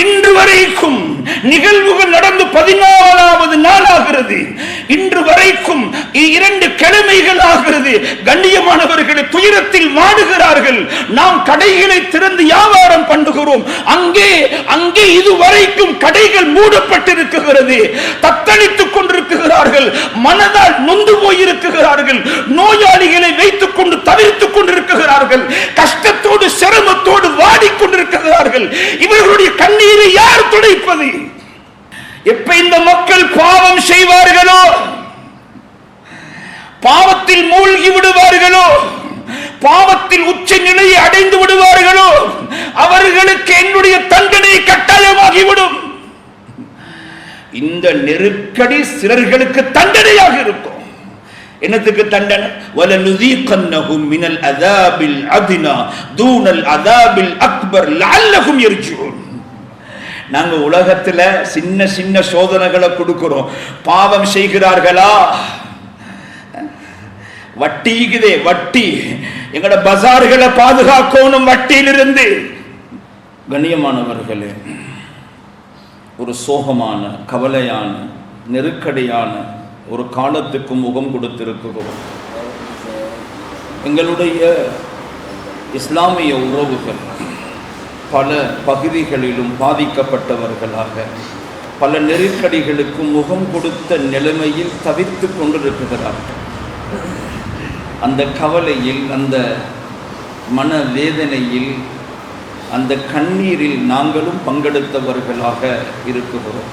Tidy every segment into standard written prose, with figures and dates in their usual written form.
இன்று வரைக்கும் நிகழ்வுகள் நடந்து 14வது நாளாகிறது. இன்று வரைக்கும் 2 கிழமைகள் ஆகிறது. கண்ணியமானவர்களை துயரத்தில் வாடுகிறார்கள். நாம் கடைகளை திறந்து வியாபாரம் பண்ணுகிறோம். அங்கே இதுவரைக்கும் கடைகள் மூடப்பட்டிருக்கிறது. தத்தளித்துக் கொண்டிருக்கிறார்கள். மனதால் நொந்து போயிருக்கிறார்கள். நோயாளிகளை வைத்துக் கொண்டு தவிர்த்துக் கொண்டிருக்கிறார்கள். கஷ்டத்தோடு சிரமத்தோடு வாடிக்கொண்டிருக்கிறார்கள். இவர்களுடைய கண்ணீரை யார் துடைப்பது? எப்ப இந்த மக்கள் பாவம் செய்வார்களோ, பாவத்தில் மூழ்கி விடுவார்களோ, பாவத்தில் உச்ச நிலையை அடைந்து விடுவார்களோ, அவர்களுக்கு என்னுடைய தண்டனை கட்டாயமாகிவிடும். இந்த நெருக்கடி சிலர்களுக்கு தண்டனையாக இருக்கும். என்னத்துக்கு தண்டனை? வலனுதீகன்னஹும் மினல் அஸாபில் அத்னா தூனல் அஸாபில் அக்பர் லஅல்லஹும் யர்ஜூன். நாங்க உலகத்துல சின்ன சின்ன சோதனைகளை கொடுக்கிறோம். பாவம் செய்கிறார்களா? வட்டிக்குதே வட்டி. எங்கட பஜார்களை பாதுகாக்கணும் வட்டியிலிருந்து. கண்ணியமானவர்களே, ஒரு சோகமான, கவலையான, நெருக்கடியான ஒரு காலத்துக்கு முகம் கொடுத்திருக்கிறோம். எங்களுடைய இஸ்லாமிய உறவுகள் பல பகுதிகளிலும் பாதிக்கப்பட்டவர்களாக பல நெருக்கடிகளுக்கு முகம் கொடுத்த நிலைமையில் தவிர்த்து கொண்டிருக்கிறார்கள். அந்த கவலையில், அந்த மனவேதனையில், அந்த கண்ணீரில் நாங்களும் பங்கெடுத்தவர்களாக இருக்கிறோம்.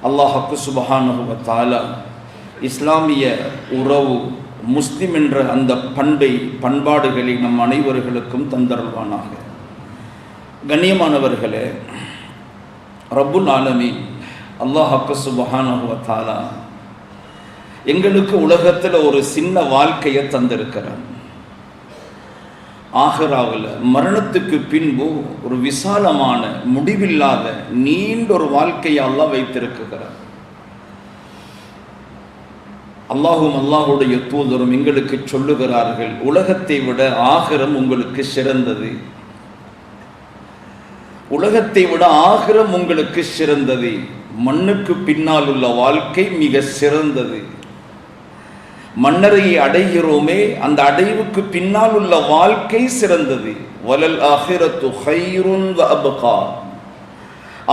அல்லாஹ் சுப்ஹானஹு வ தஆலா இஸ்லாமிய உறவு, முஸ்லிம் என்ற அந்த பண்பாடுகளை நம் அனைவர்களுக்கும் தந்தருள்வானாக. கண்ணியமானவர்களே, ரப்புல் ஆலமீன் அல்லாஹ் சுப்ஹானஹு வ தஆலா எங்களுக்கு உலகத்தில் ஒரு சின்ன வாழ்க்கையை தந்திருக்கிறார். ஆகிராவில் மரணத்துக்கு பின்பு ஒரு விசாலமான, முடிவில்லாத நீண்ட ஒரு வாழ்க்கையை அல்லாஹ் வைத்திருக்கிறார். அல்லாஹும் அல்லாஹுடைய தூதரும் எங்களுக்கு சொல்லுகிறார்கள், உலகத்தை விட ஆகிரம் உங்களுக்கு சிறந்தது. உலகத்தை விட ஆகிரம் உங்களுக்கு சிறந்தது. மண்ணுக்கு பின்னால் உள்ள வாழ்க்கை மிக சிறந்தது. மன்னரையை அடைகிறோமே, அந்த அடைவுக்கு பின்னால் உள்ள வாழ்க்கை சிறந்தது. வலல் ஆகிரத்து ஹைருன் வ அப்கா.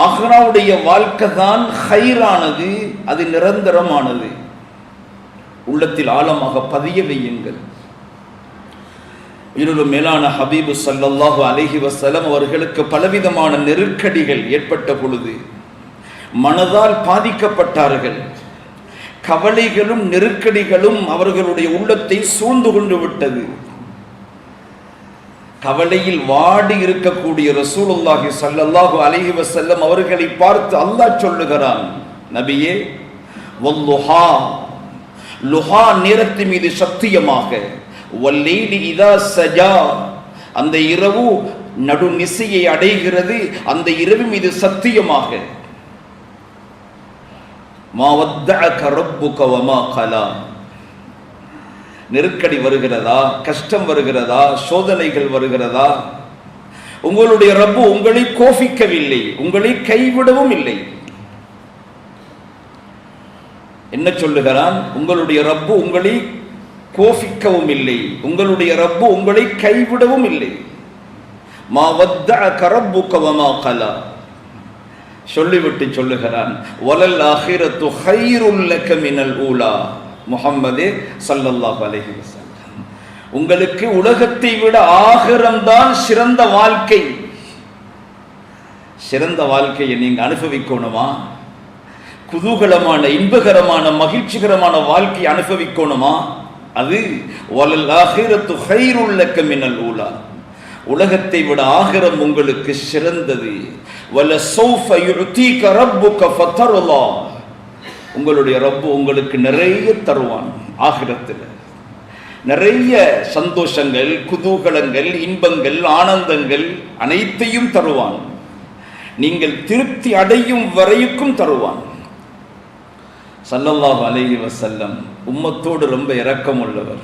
ஆகிராவுடைய வாழ்க்கை தான் ஹைரானது, அது நிரந்தரமானது. உள்ளத்தில் ஆழமாக பதிய வையுங்கள். இருளும் மேலான ஹபீபு ஸல்லல்லாஹு அலைஹி வஸல்லம் அவர்களுக்கு பலவிதமான நெருக்கடிகள் ஏற்பட்ட பொழுது மனதால் பாதிக்கப்பட்டார்கள். கவலைகளும் நெருக்கடிகளும் அவர்களுடைய உள்ளத்தை சூழ்ந்து கொண்டு விட்டது. கவலையில் வாடி இருக்கக்கூடிய ரசூலுல்லாஹி ஸல்லல்லாஹு அலைஹி வஸல்லம் அவர்களை பார்த்து அல்லாஹ் சொல்லுகிறான், நபியே, வல்லுஹா, லுஹா நேரத்தின் மீது சத்தியமாக, வல்லைலி இதா சஜா, அந்த இரவு நடுநிசையை அடைகிறது, அந்த இரவு மீது சத்தியமாக, மா வத்தஅக ரப்புக வமா கலா. நெருக்கடி வருகிறதா, கஷ்டம் வருகிறதா, சோதனைகள் வருகிறதா, உங்களுடைய ரப்பு உங்களை கோபிக்கவில்லை, உங்களை கைவிடவும் இல்லை. என்ன சொல்லுகிறான்? உங்களுடைய ரப்பு உங்களை கோபிக்கவும் இல்லை, உங்களுடைய ரப்பு உங்களை கைவிடவும் இல்லை. மா வத்தஅக ரப்புக வமா கலா. சொல்லிவிட்டு சொல்லுகிறான், வலல் ஆகிரத்து ஹைருல் லக மினல் ஊலா. முஹம்மதே ஸல்லல்லாஹு அலைஹி வஸல்லம், உங்களுக்கு உலகத்தை விட ஆகிரம்தான் சிறந்த வாழ்க்கை. சிறந்த வாழ்க்கையை நீங்க அனுபவிக்கணுமா? குதூகலமான, இன்பகரமான, மகிழ்ச்சிகரமான வாழ்க்கையை அனுபவிக்கணுமா? அது வலல் ஆகிரத்து ஹைருல் லக மினல் ஊலா. உலகத்தை விட ஆகிரம் உங்களுக்கு சிறந்தது. வல சௌஃப யுஅதீக ரப்புக ஃபதர்லா. உங்களுடைய ரப்பு உங்களுக்கு நிறைய தருவான். ஆகிரத்தில் நிறைய சந்தோஷங்கள், குதூகலங்கள், இன்பங்கள், ஆனந்தங்கள் அனைத்தையும் தருவான். நீங்கள் திருப்தி அடையும் வரைக்கும் தருவான். ஸல்லல்லாஹு அலைஹி வஸல்லம் உம்மத்தோடு ரொம்ப இரக்கம் உள்ளவர்.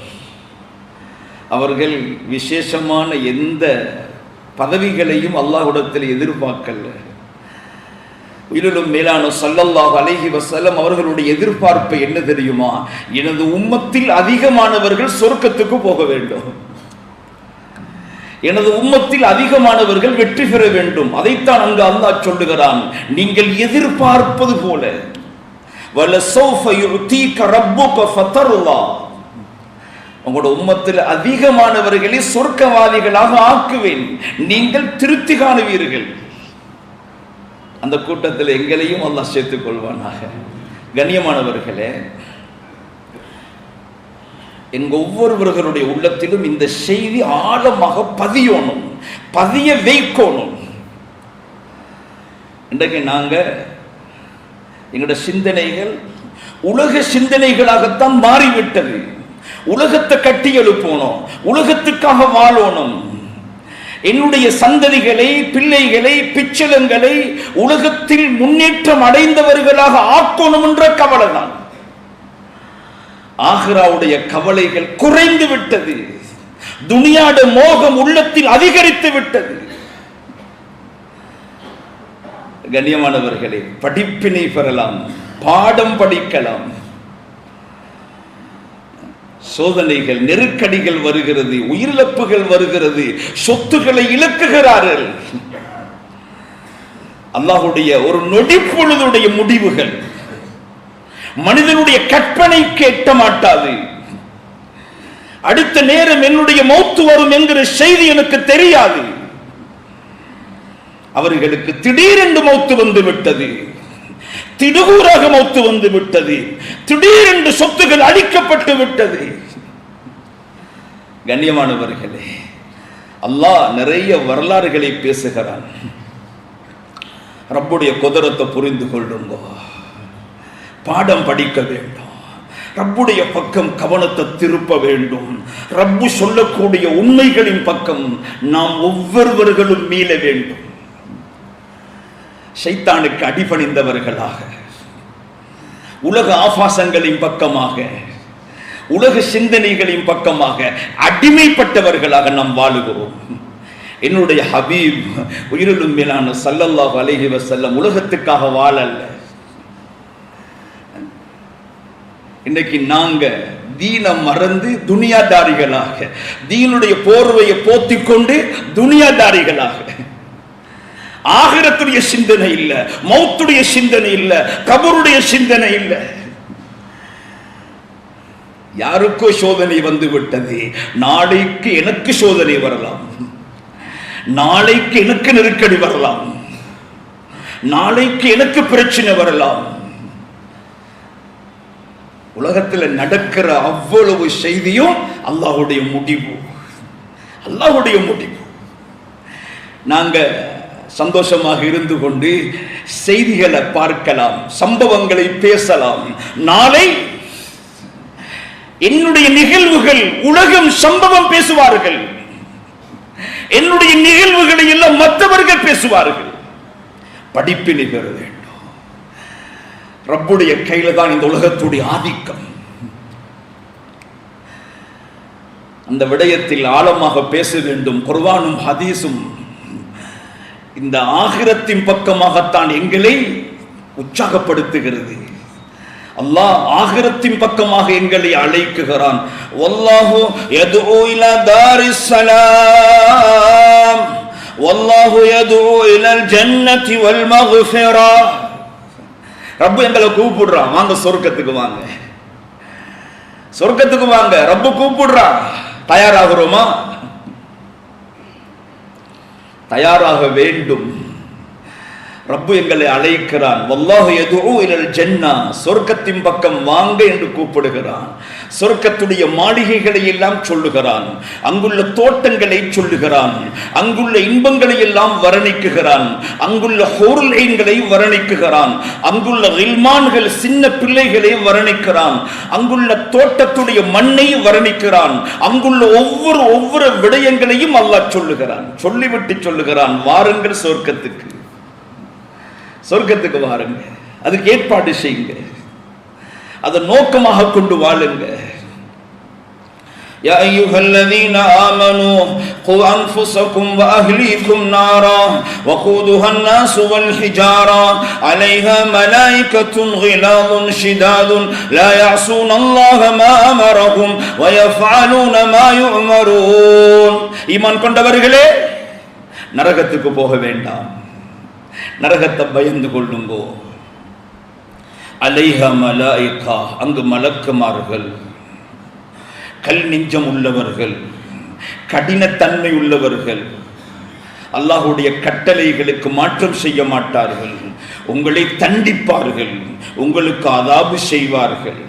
அவர்கள் விசேஷமான எந்த பதவிகளையும் அல்லாஹ்விடத்தில் எதிர்பார்க்கல. உயிரிலும் மேலான ஸல்லல்லாஹு அலைஹி வஸல்லம் அவர்களுடைய எதிர்பார்ப்பு என்ன தெரியுமா? எனது உம்மத்தில் அதிகமானவர்கள் சொர்க்கத்துக்கு போக வேண்டும், எனது உம்மத்தில் அதிகமானவர்கள் வெற்றி பெற வேண்டும். அதைத்தான் அங்கு அல்லாஹ் சொல்லுகிறான், நீங்கள் எதிர்பார்ப்பது போல வலஸௌஃப யு'தீக ரப்புக ஃபதர்லா, உங்களோட உம்மத்தில் அதிகமானவர்களை சொர்க்கவாதிகளாக ஆக்குவேன், நீங்கள் திருப்தி காணுவீர்கள். அந்த கூட்டத்தில் எங்களையும் அல்லாஹ் சேர்த்துக் கொள்வானாக. கண்ணியமானவர்களே, எங்க ஒவ்வொருவர்களுடைய உள்ளத்திலும் இந்த செய்தி ஆழமாக பதியணும், பதிய வைக்கணும். இன்றைக்கு நாங்க எங்களோட சிந்தனைகள் உலக சிந்தனைகளாகத்தான் மாறிவிட்டது. உலகத்தை கட்டி எழுப்பணும், உலகத்துக்காக வாழணும், என்னுடைய சந்ததிகளை, பிள்ளைகளை, பிச்சலங்களை உலகத்தில் முன்னேற்றம் அடைந்தவர்களாக ஆக்கணும் என்ற கவலை தான். ஆகிராவுடைய கவலைகள் குறைந்து விட்டது, துனியாட மோகம் உள்ளத்தில் அதிகரித்து விட்டது. கண்ணியமானவர்களே, படிப்பினை பெறலாம், பாடம் படிக்கலாம். சோதனைகள், நெருக்கடிகள் வருகிறது, உயிரிழப்புகள் வருகிறது, சொத்துக்களை இழக்குகிறார்கள். அல்லாஹ்வுடைய ஒரு நொடி பொழுதுடைய முடிவுகள் மனிதனுடைய கற்பனைக்கு எட்ட மாட்டாது. அடுத்த நேரம் என்னுடைய மௌத்து வரும் என்கிற செய்தி எனக்கு தெரியாது. அவர்களுக்கு திடீரென்று மௌத்து வந்து விட்டது, திடுகூறாக மௌத்து வந்து விட்டது, திடீரென்று சொத்துகள் அழிக்கப்பட்டு விட்டது. கண்ணியமானவர்களே, அல்லாஹ் நிறைய வரலாறுகளை பேசுகிறான். ரப்புடைய குதிரத்தை புரிந்து கொள்ளுங்க, பாடம் படிக்க வேண்டும், ரப்புடைய பக்கம் கவனத்தை திருப்ப வேண்டும், ரப்பு சொல்லக்கூடிய உண்மைகளின் பக்கம் நாம் ஒவ்வொருவர்களும் மீள வேண்டும். ஷைத்தானுக்கு அடிபணிந்தவர்களாக, உலக ஆபாசங்களின் பக்கமாக, உலக சிந்தனைகளின் பக்கமாக அடிமைப்பட்டவர்களாக நாம் வாழுகிறோம். என்னுடைய ஹபீப் உயிரிலும் மேலான ஸல்லல்லாஹு அலைஹி வஸல்லம் உலகத்துக்காக வாழல்ல. இன்னைக்கு நாங்க தீன மறந்து துனியாதாரிகளாக, தீனுடைய போர்வையை போத்திக் கொண்டு துனியாதாரிகளாக, ஆகிரத்துடைய சிந்தனை இல்ல, மௌத்துடைய சிந்தனை இல்ல, கபருடைய சிந்தனை இல்ல. யாருக்கோ சோதனை வந்து விட்டது, நாளைக்கு எனக்கு சோதனை வரலாம், நாளைக்கு எனக்கு நெருக்கடி வரலாம், நாளைக்கு எனக்கு பிரச்சனை வரலாம். உலகத்தில் நடக்கிற அவ்வளவு செய்தியும் அல்லாஹ்வுடைய முடிவு, அல்லாஹ்வுடைய முடிவு. நாங்க சந்தோஷமாக இருந்து கொண்டு செய்திகளை பார்க்கலாம், சம்பவங்களை பேசலாம். நாளை என்னுடைய நிகழ்வுகள் உலகம் சம்பவம் பேசுவார்கள், என்னுடைய நிகழ்வுகளை எல்லாம் மற்றவர்கள் பேசுவார்கள். படிப்பினை பெற வேண்டும். ரப்புடைய கையில தான் இந்த உலகத்துடைய ஆதிக்கம். அந்த விடயத்தில் ஆழமாக பேச வேண்டும். குர்ஆனும் ஹதீஸும் இந்த ஆகிரத்தின் பக்கமாகத்தான் எங்களை உற்சாகப்படுத்துகிறது. அல்லாஹ் ஆகிரத்தின் பக்கமாக எங்களை அழைக்குகிறான். வல்லாஹு யதுஉ இலா தாரிஸ் ஸலாம் வல்லாஹு யதுஉ இலல் ஜன்னதி வல் மக்ஃபிரா. ரப்பு எங்களை கூப்பிடுறான், வாங்க சொர்க்கத்துக்கு வாங்க, சொர்க்கத்துக்கு வாங்க. ரப்பு கூப்பிடுறான், தயாராகிறோமா? தயாராக வேண்டும். ரப்பு எங்களை அழைக்கிறான். வல்லாஹு யதுஉ இலல் ஜன்னா, சொர்க்கத்தின் பக்கம் வாங்க என்று கூப்பிடுகிறான். சொர்க்கத்துடைய மாளிகைகளை எல்லாம் சொல்லுகிறான், அங்குள்ள தோட்டங்களை சொல்லுகிறான், அங்குள்ள இன்பங்களை எல்லாம் வர்ணிக்குகிறான், அங்குள்ள ஹூருல் ஐன்களை வர்ணிக்குகிறான், அங்குள்ள கில்மான்கள் சின்ன பிள்ளைகளை வர்ணிக்கிறான், அங்குள்ள தோட்டத்துடைய மண்ணை வர்ணிக்கிறான், அங்குள்ள ஒவ்வொரு விடயங்களையும் அல்லாஹ் சொல்லுகிறான். சொல்லிவிட்டு சொல்லுகிறான், வாருங்கள் சொர்க்கத்துக்கு, சொர்க்கத்துக்கு வாருங்க, அதுக்கு ஏற்பாடு செய்யுங்க, அதை நோக்கமாக கொண்டு வாழுங்க. يا أيها الذين آمنوا قوا أنفسكم وأهليكم نارا وقودها الناس والحجارة عليها ملائكة غلاظ شداد لا يعصون الله ما أمرهم ويفعلون ما يؤمرون. ஈமான் கொண்டவர்களே, நரகத்துக்கு போக வேண்டாம், நரகத்தை பயந்து கொள்ளுங்கோ. அலைஹா மலாயிகா, அங்கு மலக்குமார்கள், கல் நெஞ்சம் உள்ளவர்கள், கடினத்தன்மை உள்ளவர்கள், அல்லாஹ்வுடைய கட்டளைகளுக்கு மாற்றம் செய்ய மாட்டார்கள், உங்களை தண்டிப்பார்கள், உங்களுக்கு அதாபு செய்வார்கள்.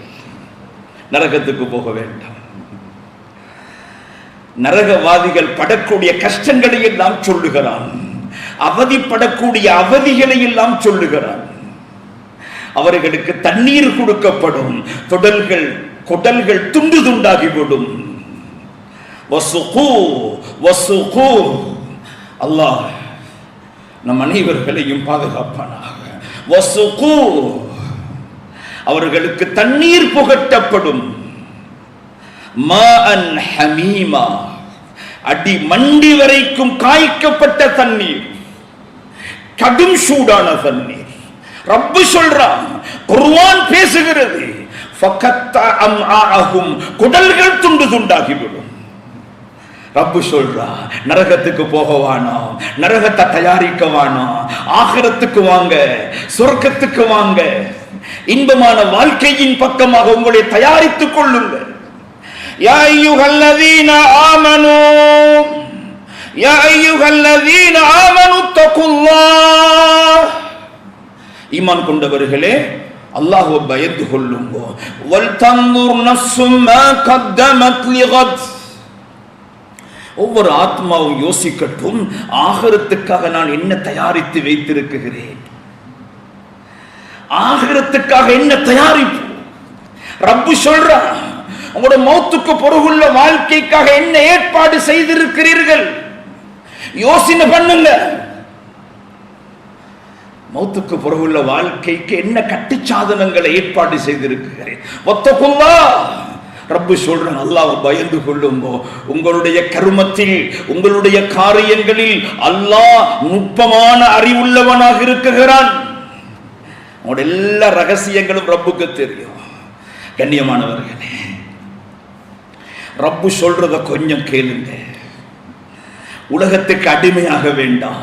நரகத்துக்கு போக வேண்டாம். நரகவாதிகள் படக்கூடிய கஷ்டங்களை எல்லாம் சொல்லுகிறான், அவதிப்படக்கூடிய அவதிகளை எல்லாம் சொல்லுகிறான். அவர்களுக்கு தண்ணீர் கொடுக்கப்படும், குடல்கள் துண்டு துண்டாகிவிடும். அல்லாஹ் நம் அனைவர்களையும் பாதுகாப்பானாக. அவர்களுக்கு தண்ணீர் புகட்டப்படும். மாஅன் ஹமீமா, அடி மண்டி வரைக்கும் காய்க்கப்பட்ட தண்ணீர், கடும் சூடான தண்ணீர். ரப்பு சொல்றான், குர்ஆன் பேசுகிறது, குடல்கள் துண்டு துண்டாகிவிடும். ரப்பு சொல்றா, நரகத்துக்கு போகவானோ, நரகத்தை தயாரிக்கவானோ, ஆகிரத்துக்கு வாங்க, சொர்க்கத்துக்கு வாங்க, இன்பமான வாழ்க்கையின் பக்கமாக உங்களை தயாரித்துக் கொள்ளுங்கள். யா அய்யுஹல்லதீன ஆமனூ யா அய்யுஹல்லதீன ஆமனூ தகுல்லாஹ், ஈமான் கொண்டவர்களே அல்லாஹ்வை பயந்து கொள்ளுங்கோ. வல் தன்துர் நஃப்ஸும் மா கத்தமத் லிகத், ஒவ்வொரு ஆத்மாவும் யோசிக்கட்டும், ஆகிரத்துக்காக நான் என்ன தயாரித்து வைத்திருக்கிறேன், ஆகிரத்துக்காக என்ன தயாரிப்பு. ரப்பு சொல்றான், உங்களோட மௌத்துக்கு பிறகுள்ள வாழ்க்கைக்காக என்ன ஏற்பாடு செய்திருக்கிறீர்கள், யோசனை பண்ணுங்க. மௌத்துக்கு பிறகுள்ள வாழ்க்கைக்கு என்ன கட்டுச்சாதனங்களை ஏற்பாடு செய்திருக்கிறேன். வத்தகுல்லாஹ், ரப்பு சொல்றான், அல்லாஹ்வை பயந்து கொள்ளுங்கோ. உங்களுடைய கர்மத்தில், உங்களுடைய காரியங்களில் அல்லாஹ் நுட்பமான அறிவுள்ளவனாக இருக்கிறான். உங்களுடைய எல்லா ரகசியங்களும் ரப்புக்கு தெரியும். கண்ணியமானவர்களே, ரப்பு சொல்றத கொஞ்சம் கேளுங்க. உலகத்துக்கு அடிமையாக வேண்டாம்.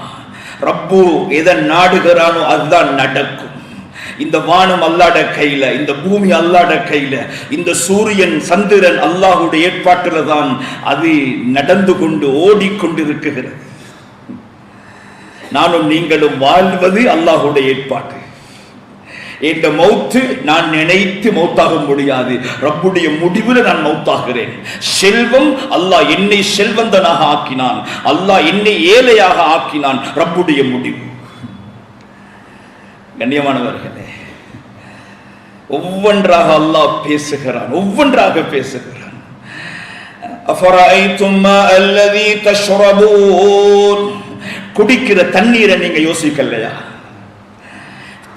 ரப்பு எதை நாடுகிறானோ அதுதான் நடக்கும். இந்த வானம் அல்லாஹ்வுடைய கையில, இந்த பூமி அல்லாஹ்வுடைய கையில, இந்த சூரியன் சந்திரன் அல்லாஹ்வுடைய ஏற்பாட்டில தான் அது நடந்து கொண்டு ஓடிக்கொண்டிருக்கிறது. நானும் நீங்களும் வாழ்வது அல்லாஹ்வுடைய ஏற்பாடு. இந்த மௌத்து நான் நினைத்து மௌத்தாக முடியாது, ரப்புடைய முடிவில் நான் மௌத்தாகிறேன். செல்வம், அல்லாஹ் என்னை செல்வந்தனாக ஆக்கினான், அல்லாஹ் என்னை ஏழையாக ஆக்கினான், ரப்புடைய முடிவு. கண்ணியமானவர்களே, ஒவ்வொன்றாக அல்லாஹ் பேசுகிறான், ஒவ்வொன்றாக பேசுகிறான். அஃபரஐதும் மா அல்லதி தஷ்ரபூன், குடிக்கிற தண்ணீரை நீங்க யோசிக்கலையா?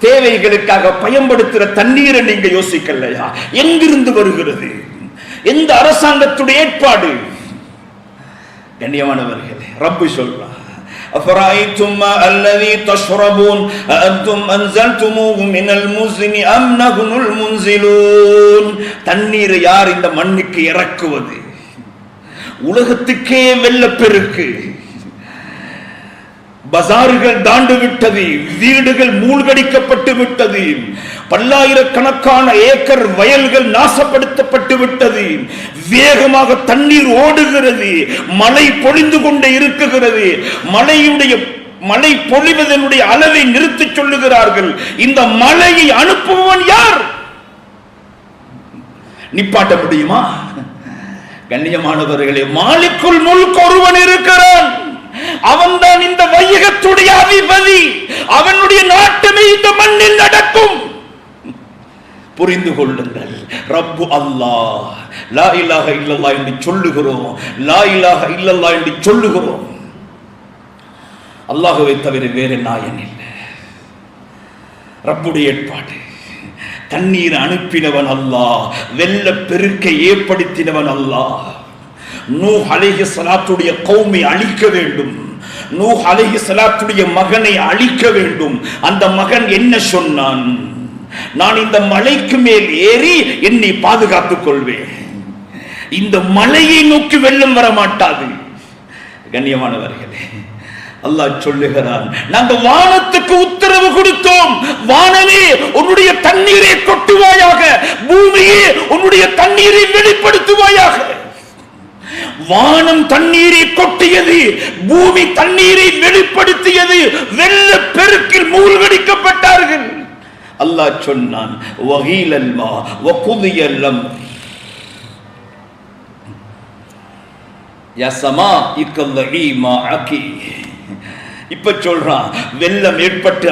தேவைகளுக்காக பயன்படுத்துகிற தண்ணீரை நீங்க யோசிக்கலையா? எங்கிருந்து வருகிறது? எந்த அரசாங்கத்துடைய ஏற்பாடு? கண்ணியமானவர்களே, ரப்பு சொல்றான், அஃபரஐதும் மா அல்லதி தஷ்ரபூன் அஅன்தும் அன்ஸல்துமூஹு மினல் முஸ்னி அம் நஹ்னுல் முன்ஸிலூன், தண்ணீரை யார் இந்த மண்ணுக்கு இறக்குவது? உலகத்துக்கே வெள்ளப்பெருக்கு, பஜார்கள் தாண்டு விட்டது, வீடுகள் மூழ்கடிக்கப்பட்டு விட்டது, பல்லாயிரக்கணக்கான ஏக்கர் வயல்கள் நாசப்படுத்தப்பட்டு விட்டது, வேகமாக தண்ணீர் ஓடுகிறது, மழை பொழிந்து கொண்டே இருக்குகிறது. மழை பொழிவதனுடைய அளவை நிறுத்தி சொல்லுகிறார்கள். இந்த மழையை அனுப்புபவன் யார்? நிப்பாட்ட முடியுமா? கண்ணியமானவர்களே, மாலிக்குல் முல்க் ஒருவன் இருக்கிறான், அவன்தான் இந்த வையகத்துடைய அதிபதி, அவனுடைய நாட்டமே இந்த மண்ணில் நடக்கும். புரிந்து கொள்ளுங்கள், ரப்பு அல்லாஹ். லா இலாஹ இல்லல்லாஹ் என்று சொல்லுகிறோம், லா இலாஹ இல்லல்லாஹ் என்று சொல்லுகிறோம். அல்லாஹ்வை தவிர வேறு நாயன் இல்லை. ரப்புடைய ஏற்பாடு. தண்ணீர் அனுப்பினவன் அல்லாஹ், வெள்ள பெருக்கை ஏற்படுத்தினவன் அல்லாஹ். நூஹ் அலைஹிஸ்ஸலாத்துடைய கௌமை அழிக்க வேண்டும், நூஹ் அலைஹிஸ்ஸலாத்துடைய மகனை அழிக்க வேண்டும். அந்த மகன் என்ன சொன்னான்? நான் இந்த மலைக்கு மேல் ஏறி என்னை பாதுகாத்துக் கொள்வேன், இந்த மலையை நோக்கி வெள்ளம் வர மாட்டாது. கண்ணியமானவர்களே, அல்லாஹ் சொல்லுகிறான், நாங்கள் வானத்துக்கு உத்தரவு கொடுத்தோம், வானமே உன்னுடைய தண்ணீரை கொட்டுவாயாக, பூமியே உன்னுடைய தண்ணீரை வெளிப்படுத்துவாயாக. வானம் தண்ணீரை கொட்டியது, பூமி தண்ணீரை வெளிப்படுத்தியது, வெள்ள பெருக்கில் மூழ்கடிக்கப்பட்டார்கள். அல்லாஹ் சொன்னான், வகீலல் மா வகுதியல் அம்ர் யா ஸமா இக்கல்லி மா அகி. இப்ப சொல்றான், வெள்ளம் ஏற்பட்டு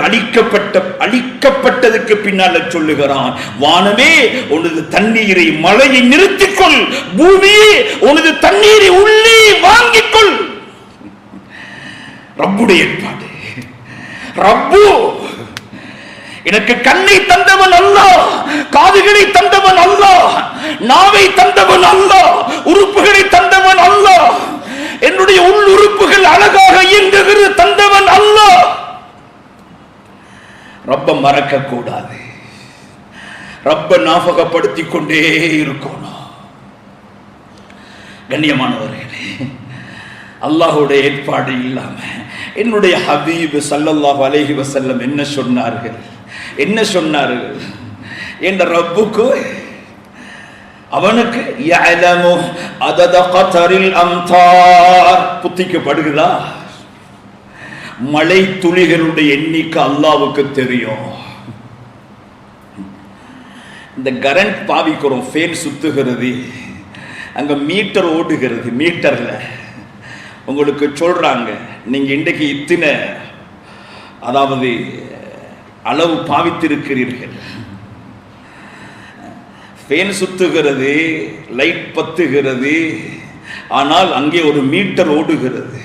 அழிக்கப்பட்டதுக்கு பின்னால சொல்லுகிறான், வானமே உனது தண்ணீரை, மழையை நிறுத்திக்கொள், பூமியே உனது தண்ணீரை உள்ளே வாங்கிக்கொள். ரப்புடைய ஏற்பாடு. ரப்பு எனக்கு கண்ணை தந்தவன் அல்லாஹ், காதுகளை தந்தவன் அல்லாஹ், நாவை தந்தவன் அல்லாஹ், உறுப்புகளை தந்தவன் அல்லாஹ், என்னுடைய உள் உறுப்புகள் அழகாக இயங்குகிறது தந்தவன் அல்லாஹ். ரப்ப மறக்க கூடாது, ரப்ப ஞாபகப்படுத்திக் கொண்டே இருக்கணும். கண்ணியமானவர்களே, அல்லாஹ்வுடைய ஏற்பாடு இல்லாம என்னுடைய ஹபீப் ஸல்லல்லாஹு அலைஹி வஸல்லம் என்ன சொன்னார்கள்? என்ன சொன்னார்கள்? என்ற ரப்புக்கு, அவனுக்கு யஅலமு அதத கதரில் அம்தார், புத்திக்கப்படுகிறதா? மழை துளிகளுடைய எண்ணிக்கை அல்லாஹ்வுக்கு தெரியும். இந்த கரண்ட் பாவிக்கிறோம், ஃபேன் சுத்துகிறது, அங்க மீட்டர் ஓடுகிறது, மீட்டர்ல உங்களுக்கு சொல்றாங்க, நீங்க இன்றைக்கு இத்தனை அதாவது அளவு பாவித்திருக்கிறீர்கள். ஃபேன் சுத்துகிறது, லைட் பத்துகிறது, ஆனால் அங்கே ஒரு மீட்டர் ஓடுகிறது.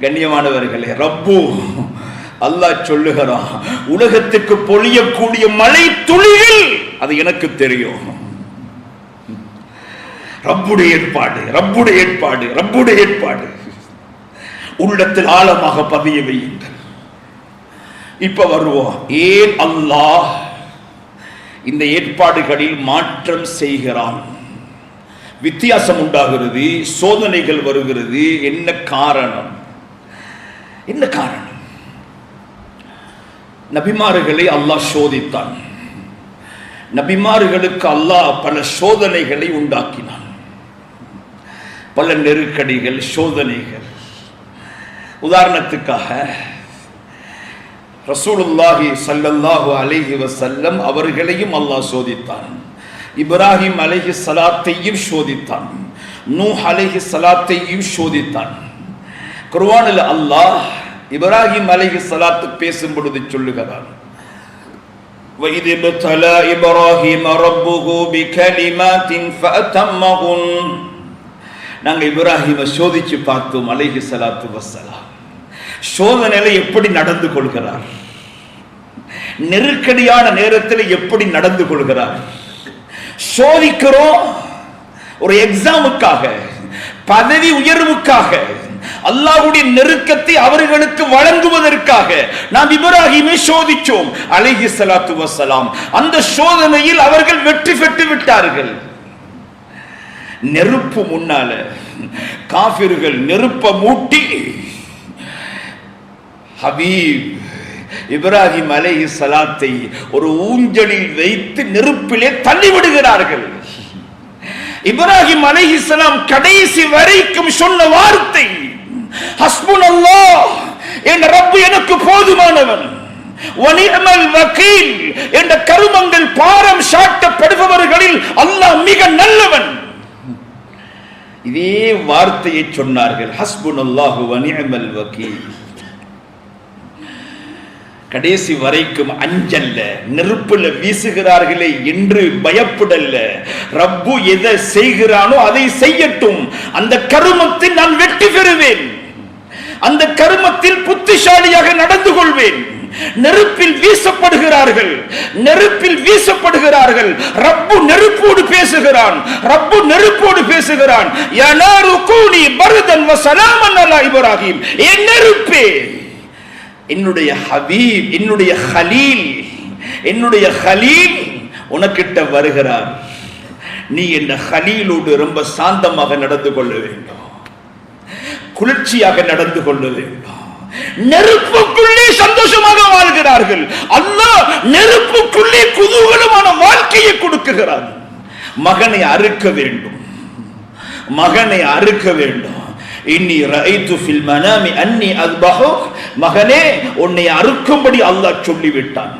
கண்ணியமானவர்களே, ரப்பு அல்லாஹ் சொல்லுகிறான், உலகத்துக்கு பொழியக்கூடிய மழை துளிகள் அது எனக்கு தெரியும். ரப்புடைய ஏற்பாடு, ரப்புடைய ஏற்பாடு, ரப்புடைய ஏற்பாடு. உள்ளத்தில் ஆழமாக பதிய வையுங்கள். இப்ப வருவோம், ஏன் அல்லாஹ் இந்த ஏற்பாடுகளில் மாற்றம் செய்கிறான்? வித்தியாசம் உண்டாகிறது, சோதனைகள் வருகிறது. என்ன காரணம்? என்ன காரணம்? நபிமார்களை அல்லாஹ் சோதித்தான். நபிமார்களுக்கு அல்லாஹ் பல சோதனைகளை உண்டாக்கினான், பல நெருக்கடிகள், சோதனைகள். உதாரணத்துக்காக ரசூலுல்லாஹி ஸல்லல்லாஹு அலைஹி வஸல்லம் அவர்களையும் அல்லாஹ் சோதித்தான். இப்ராஹிம் அலைஹி ஸலாத்தையும் சோதித்தான், நூஹ் அலைஹி ஸலாத்தையும் சோதித்தான். குர்ஆனில் அல்லாஹ் இப்ராஹிம் அலைஹி ஸலாத்து பேசும் பொழுது சொல்லுகிறார், وَإِذِ ابْتَلَى إِبْرَاهِيمَ رَبُّهُ بِكَلِمَاتٍ فَأَتَمَّهُنَّ. நாங்கள் இப்ராஹிமை சோதிச்சு பார்த்தோம் அலைஹி ஸலாத்து வஸ்ஸலாம். சோதனையில எப்படி நடந்து கொள்கிறார், நெருக்கடியான நேரத்தில் எப்படி நடந்து கொள்கிறார். சோதிக்கிறோம் ஒரு எக்ஸாமுக்காக, பதவி உயர்வுக்காக, அல்லாஹ்வுடைய நெருக்கத்தை அவர்களுக்கு வழங்குவதற்காக நாம் இப்ராஹிமை சோதிச்சோம் அலைஹி ஸலாத்து வஸ்ஸலாம். அந்த சோதனையில் அவர்கள் வெற்றி பெற்று விட்டார்கள். நெருப்பு முன்னால காஃபிர்கள் நெருப்ப மூட்டி ஹபீப் இப்ராஹிம் அலைஹி ஸலாத்தை ஒரு ஊஞ்சலில் வைத்து நெருப்பிலே தள்ளிவிடுகிறார்கள். இப்ராஹிம் அலைஹிஸ்ஸலாம் கடைசி வரைக்கும் சொன்ன வார்த்தை ஹஸ்புனல்லாஹ், என் ரப்பு எனக்கு போதுமானவன், வனிஅமல் வகீல், என்ற கருமங்கள் பாரம் சாட்டப்படுபவர்களில் அல்லாஹ் மிக நல்லவன். இதே வார்த்தையை சொன்னார்கள், ஹஸ்புனல்லாஹு வனிஅமல் வகீல். கடைசி வரைக்கும் அஞ்சல்ல, நெருப்புல வீசுகிறார்களே என்று பயப்படல்ல. ரப்பு எதை செய்கிறானோ அதை செய்யட்டும், அந்த கருமத்தில் நான் வெற்றி பெறுவேன், அந்த கருமத்தில் புத்திசாலியாக நடந்து கொள்வேன். நெருப்பில் வீசப்படுகிற வீசப்படுகிறார்கள், நெருப்பில் வீசப்படுகிறார்கள். ரப்பு நெருப்போடு பேசுகிறான், ரப்பு நெருப்போடு பேசுகிறான். யா நாரு கூனி பர்தன் வ ஸலாமன் அலா இப்ராஹிம். என் நெருப்பே, என்னுடைய ஹபீப், என்னுடைய ஹலீல், என்னுடைய ஹலீல் உனக்கிட்ட வருகிறார். நீ என் ஹலீலோடு ரொம்ப சாந்தமாக நடந்து கொள்ள வேண்டும், குளிர்ச்சியாக நடந்து கொள்ள வேண்டும். நெருப்புக்குள்ளே சந்தோஷமாக வாழ்கிறார்கள். அல்லாஹ் நெருப்புக்குள்ளே குதூகலமான வாழ்க்கையை கொடுக்குகிறார். மகனை அறுக்க வேண்டும், மகனை அறுக்க வேண்டும். இன்னி ரஐது ஃபில் மனாமி அன்னி அஸ்பஹு. மகனே, உன்னை அறுக்கும்படி அல்லாஹ் சொல்லிவிட்டான்.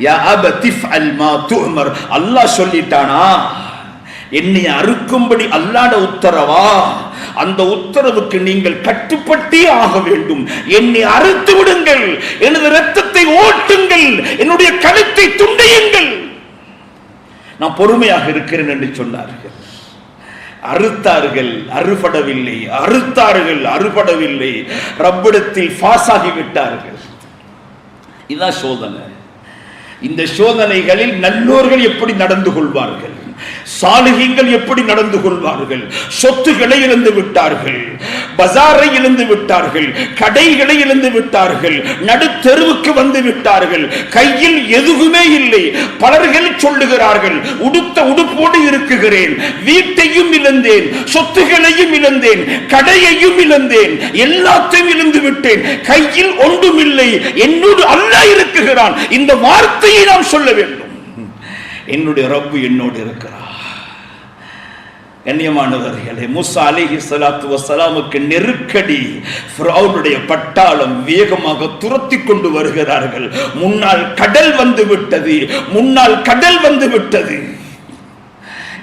யா அபதி ஃஅல் மா துஅமர். அல்லாஹ் சொல்லிட்டானா, என்னை அறுக்கும்படி அல்லாஹ்ட உத்தரவா, அந்த உத்தரவுக்கு நீங்கள் கட்டுப்பட்டே ஆக வேண்டும். என்னை அறுத்து விடுங்கள், எனது இரத்தத்தை ஓட்டுங்கள், என்னுடைய கழுத்தை துண்டையுங்கள், நான் பொறுமையாக இருக்கிறேன் என்று சொன்னார்கள். அறுத்தார்கள், அறுபடவில்லை, அறுத்தார்கள், அறுபடவில்லை. ரப்பிடத்தில் பாஸாகி விட்டார்கள். இதுதான் சோதனை. இந்த சோதனைகளில் நல்லோர்கள் எப்படி நடந்து கொள்வார்கள், சாலிஹீன்கள் எப்படி நடந்து கொள்வார்கள்? சொத்துக்களை இழந்து விட்டார்கள், பஜாரை இழந்து விட்டார்கள், கடைகளை இழந்து விட்டார்கள், நடுத்தெருவுக்கு வந்து விட்டார்கள், கையில் எதுவுமே இல்லை. பலர்கள் சொல்லுகிறார்கள், உடுத்த உடுப்போடு இருக்குகிறேன், வீட்டையும் இழந்தேன், சொத்துகளையும் இழந்தேன், கடையையும் இழந்தேன், எல்லாத்தையும் இழந்து விட்டேன், கையில் ஒன்றுமில்லை, என்னோடு அல்லாஹ் இருக்குகிறான். இந்த வார்த்தையை நாம் சொல்ல வேண்டும். என்னுடைய ரப்பு என்னோடு இருக்கிறார். கண்ணியமானவர்களே, மூசா அலைஹிஸ்ஸலாத்து வஸ்ஸலாமுக்கு நெருக்கடி. ஃபிரௌனுடைய பட்டாளம் வேகமாக துரத்தி கொண்டு வருகிறார்கள். முன்னால் கடல் வந்து விட்டது, முன்னால் கடல் வந்து விட்டது.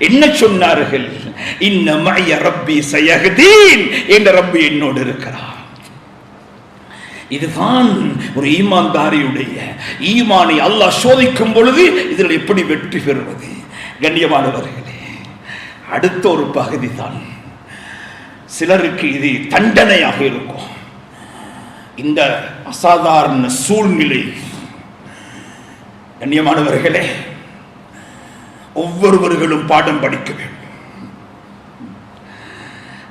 என்ன சொன்னார்கள்? இன்ன மஅய ரப்பி சயஹ்தீன். என்ற ரப்பு என்னோடு இருக்கிறார். இதுதான் ஒரு ஈமான்தாரியுடைய ஈமானை அல்லாஹ் சோதிக்கும் பொழுது இதில் எப்படி வெற்றி பெறுவது. கண்ணியமானவர்களே, அடுத்த ஒரு பகுதி தான் சிலருக்கு இது தண்டனையாக இருக்கும். இந்த அசாதாரண சூழ்நிலை, கண்ணியமானவர்களே, ஒவ்வொருவர்களும் பாடம் படிக்க வேண்டும்,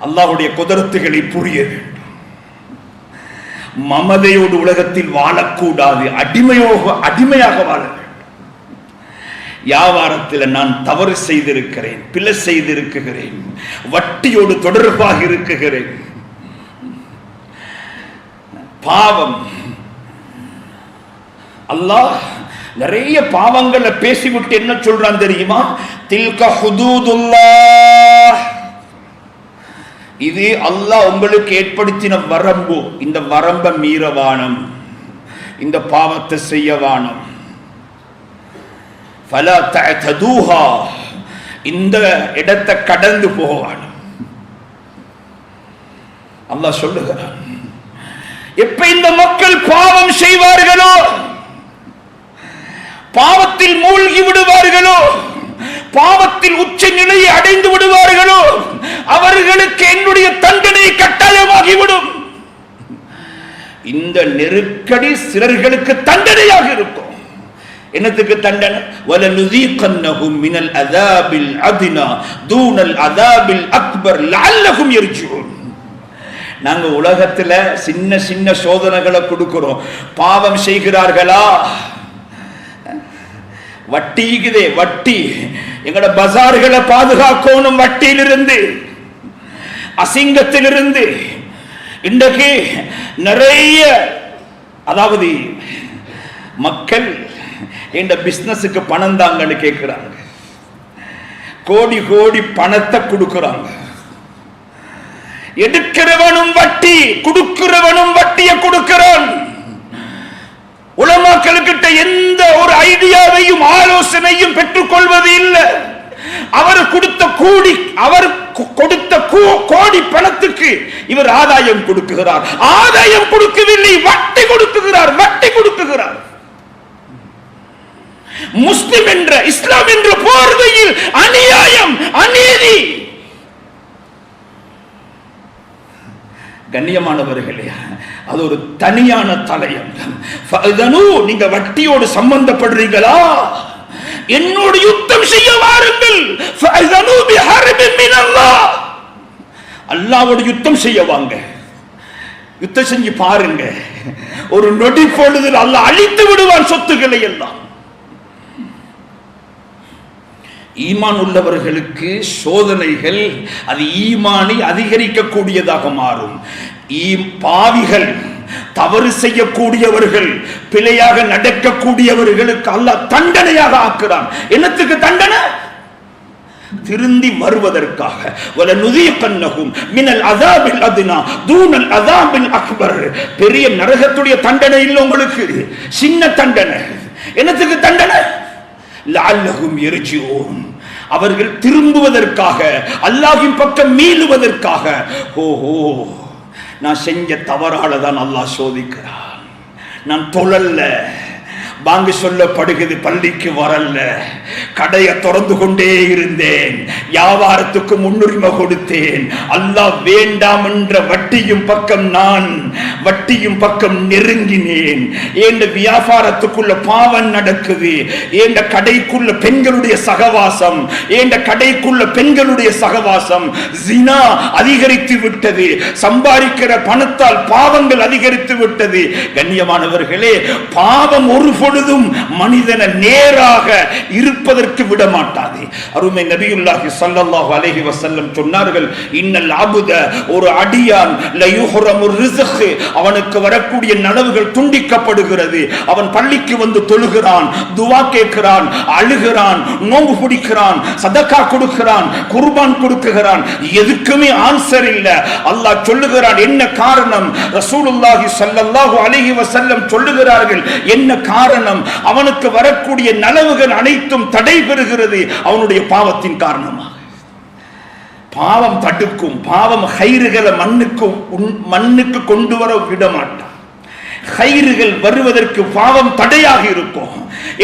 அல்லாஹ்வுடைய குதரத்துகளை புரிய வேண்டும். மமதையோடு உலகத்தில் வாழக்கூடாது, அடிமையாக வாழ வேண்டும். வியாபாரத்தில் நான் தவறு செய்திருக்கிறேன், பிழை செய்திருக்கிறேன், வட்டியோடு தொடர்பாக இருக்குகிறேன், பாவம். அல்லாஹ் நிறைய பாவங்களை பேசிவிட்டு என்ன சொல்றான் தெரியுமா? தில்க ஹுதூதுல்லாஹ். இது அல்லாஹ் உங்களுக்கு ஏற்படுத்தின வரம்பு. இந்த வரம்பை மீறவானம், இந்த பாவத்தை செய்யவானம். ஃபலா தஅதூஹா. இந்த இடத்தை கடந்து போகவானம். அல்லாஹ் சொல்லுகிறான், எப்ப இந்த மக்கள் பாவம் செய்வார்களோ, பாவத்தில் மூழ்கி விடுவார்களோ, பாவத்தில் உச்ச நிலையை அடைந்து விடுவார்களோ, அவர்களுக்கு என்னுடைய தண்டனை கட்டாயமாகிவிடும். இந்த நெருக்கடி சிலர்களுக்கு தண்டனையாக இருக்கும். என்னத்துக்கு தண்டனை? வலனுதீகன்னஹும் மினல் அஸாபில் அத்னா தூனல் அஸாபில் அக்பர் லஅல்லஹும் யர்ஜூன். நாங்க உலகத்துல சின்ன சின்ன சோதனைகளை கொடுக்கிறோம். பாவம் செய்கிறார்களா? வட்டிக்குதே, வட்டி. எங்கட பஜார்களை பாதுகாக்கணும் வட்டியிலிருந்து, அசிங்கத்திலிருந்து. இன்றைக்கு நிறைய, அதாவது மக்கள் இந்த பிசினஸுக்கு பணம் தாங்கன்னு கேட்கிறாங்க. கோடி கோடி பணத்தை கொடுக்கிறாங்க. எடுக்கிறவனும் வட்டி, கொடுக்கிறவனும் வட்டியை கொடுக்கிறான். உலமாக்களுக்கிட்ட எந்த ஒரு ஐடியாவையும் ஆலோசனையும் பெற்றுக் கொள்வது இல்லை. அவர் கொடுத்த கூடி, அவர் கொடுத்த கோடி பணத்துக்கு இவர் ஆதாயம் கொடுக்குகிறார். ஆதாயம் கொடுக்கவில்லை, வட்டி கொடுக்குகிறார், வட்டி கொடுக்குகிறார். முஸ்லிம் என்ற, இஸ்லாம் என்ற போர்வையில் அநியாயம், அநீதி. கண்ணியமானவர்களே, அது ஒரு தனியான தலையம். நீங்க வட்டியோடு சம்பந்தப்படுறீங்களா, என்னோடு யுத்தம் செய்ய வாருங்கள். அல்லாஹ்வோடு யுத்தம் செய்ய வாங்க. யுத்தம் செஞ்சு பாருங்க, ஒரு நொடி பொழுதில் அல்லாஹ் அழித்து விடுவான் சொத்துக்களை எல்லாம். ஈமான் உள்ளவர்களுக்கு சோதனைகள் அது ஈமானை அதிகரிக்கக்கூடியதாக மாறும். பாவிகள், தவறு செய்யக்கூடியவர்கள், பிழையாக நடக்கக்கூடியவர்களுக்கு அல்லாஹ் தண்டனையாக ஆக்குறான். என்னத்துக்கு தண்டனை? திருந்தி வருவதற்காக. பெரிய நரகத்துடைய தண்டனை இல்லை உங்களுக்கு, சின்ன தண்டனை. என்னத்துக்கு தண்டனை? லஅல்லஹும் யர்ஜிஊன், அவர்கள் திரும்புவதற்காக, அல்லாஹ்வின் பக்கம் மீளுவதற்காக. ஓஹோ, நான் செஞ்ச தவறால தான் அல்லாஹ் சோதிக்கிறான். நான் தொழல்ல, பாங்கு சொல்லப்படுகிறது, பள்ளிக்கு வரல, கடையை திறந்து கொண்டே இருந்தேன், வியாபாரத்துக்கு முன்னுரிமை கொடுத்தேன், அல்லாஹ் வேண்டாம் என்ற வட்டியும் பக்கம் நான் வட்டியும் பக்கம் நெருங்கினேன். ஏண்ட வியாபாரத்துக்குள்ள பாவம் நடக்குது, ஏண்ட கடைக்குள்ள பெண்களுடைய சகவாசம், ஏண்ட கடைக்குள்ள பெண்களுடைய சகவாசம், ஜினா அதிகரித்து விட்டது, சம்பாதிக்கிற பணத்தால் பாவங்கள் அதிகரித்து விட்டது. கண்ணியமானவர்களே, பாவம் ஒரு பொழுதும் மனிதனை நேராக இருப்பதற்கு விட மாட்டாது. அருமை நபியுல்லாஹி ஸல்லல்லாஹு அலைஹி வஸல்லம் சொன்னார்கள், இன்னல் அபுத, ஒரு அடியான், லயுஹ்ரமு ரிஸ்க், அவனுக்கு வரக்கூடிய நலவுகள் துண்டிக்கப்படுகிறது. அவன் பள்ளிக்கு வந்து தொழுகிறான், துஆ கேட்கிறான், அழுகிறான், நோன்பு பிடிக்கிறான், சதகா கொடுக்கிறான், குர்பான் கொடுக்கிறான், எதுக்குமே ஆன்சர் இல்ல. அல்லாஹ் சொல்லுகிறான், என்ன காரணம்? ரசூலுல்லாஹி ஸல்லல்லாஹு அலைஹி வஸல்லம் சொல்லுகிறார்கள், என்ன காரணம்? அவனுக்கு வரக்கூடிய நலவுகள் அனைத்தும் தடை பெறுகிறது அவனுடைய பாவத்தின் காரணமாக. பாவம் தடுக்கும், பாவம் ஹைறுகளை மண்ணுக்கு கொண்டு வர விட மாட்டான். ஹைறுகள் வருவதற்கு பாவம் தடையாக இருக்கும்.